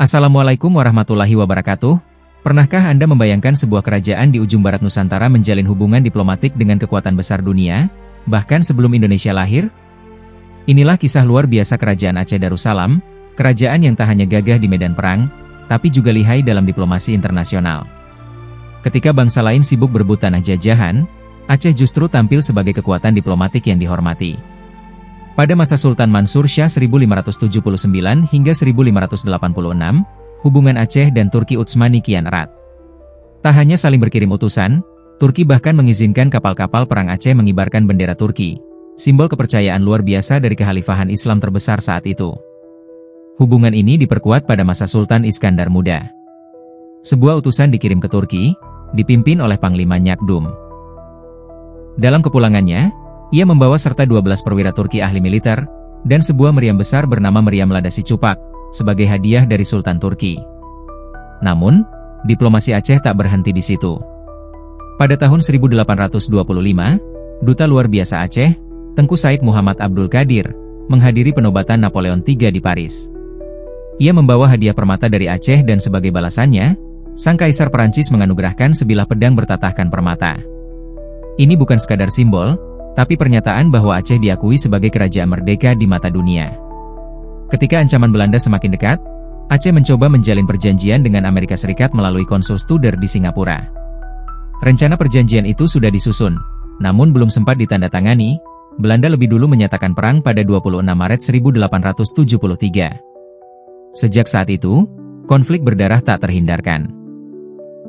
Assalamualaikum warahmatullahi wabarakatuh. Pernahkah Anda membayangkan sebuah kerajaan di ujung barat Nusantara menjalin hubungan diplomatik dengan kekuatan besar dunia, bahkan sebelum Indonesia lahir? Inilah kisah luar biasa Kerajaan Aceh Darussalam, kerajaan yang tak hanya gagah di medan perang, tapi juga lihai dalam diplomasi internasional. Ketika bangsa lain sibuk berebut tanah jajahan, Aceh justru tampil sebagai kekuatan diplomatik yang dihormati. Pada masa Sultan Mansur Shah 1579 hingga 1586, hubungan Aceh dan Turki Utsmani kian erat. Tak hanya saling berkirim utusan, Turki bahkan mengizinkan kapal-kapal perang Aceh mengibarkan bendera Turki, simbol kepercayaan luar biasa dari kekhalifahan Islam terbesar saat itu. Hubungan ini diperkuat pada masa Sultan Iskandar Muda. Sebuah utusan dikirim ke Turki, dipimpin oleh Panglima Nyakdum. Dalam kepulangannya, ia membawa serta 12 perwira Turki ahli militer, dan sebuah meriam besar bernama Meriam Ladasi Cupak, sebagai hadiah dari Sultan Turki. Namun, diplomasi Aceh tak berhenti di situ. Pada tahun 1825, Duta Luar Biasa Aceh, Tengku Said Muhammad Abdul Qadir, menghadiri penobatan Napoleon III di Paris. Ia membawa hadiah permata dari Aceh dan sebagai balasannya, sang Kaisar Perancis menganugerahkan sebilah pedang bertatahkan permata. Ini bukan sekadar simbol, tapi pernyataan bahwa Aceh diakui sebagai kerajaan merdeka di mata dunia. Ketika ancaman Belanda semakin dekat, Aceh mencoba menjalin perjanjian dengan Amerika Serikat melalui konsul Studer di Singapura. Rencana perjanjian itu sudah disusun, namun belum sempat ditandatangani. Belanda lebih dulu menyatakan perang pada 26 Maret 1873. Sejak saat itu, konflik berdarah tak terhindarkan.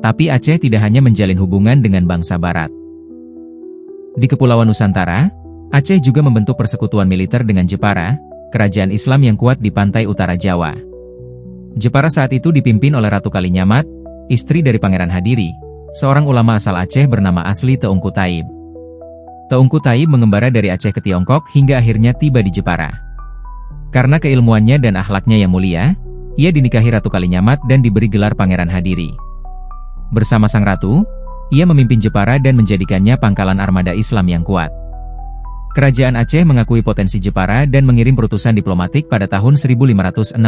Tapi Aceh tidak hanya menjalin hubungan dengan bangsa Barat. Di Kepulauan Nusantara, Aceh juga membentuk persekutuan militer dengan Jepara, kerajaan Islam yang kuat di pantai utara Jawa. Jepara saat itu dipimpin oleh Ratu Kalinyamat, istri dari Pangeran Hadiri, seorang ulama asal Aceh bernama asli Teungku Taib. Teungku Taib mengembara dari Aceh ke Tiongkok hingga akhirnya tiba di Jepara. Karena keilmuannya dan akhlaknya yang mulia, ia dinikahi Ratu Kalinyamat dan diberi gelar Pangeran Hadiri. Bersama sang ratu, ia memimpin Jepara dan menjadikannya pangkalan armada Islam yang kuat. Kerajaan Aceh mengakui potensi Jepara dan mengirim perutusan diplomatik pada tahun 1568.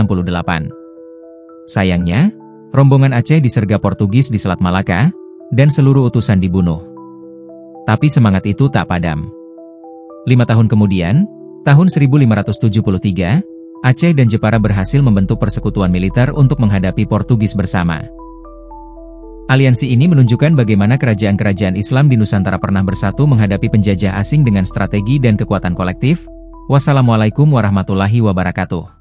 Sayangnya, rombongan Aceh disergap Portugis di Selat Malaka, dan seluruh utusan dibunuh. Tapi semangat itu tak padam. 5 tahun kemudian, tahun 1573, Aceh dan Jepara berhasil membentuk persekutuan militer untuk menghadapi Portugis bersama. Aliansi ini menunjukkan bagaimana kerajaan-kerajaan Islam di Nusantara pernah bersatu menghadapi penjajah asing dengan strategi dan kekuatan kolektif. Wassalamualaikum warahmatullahi wabarakatuh.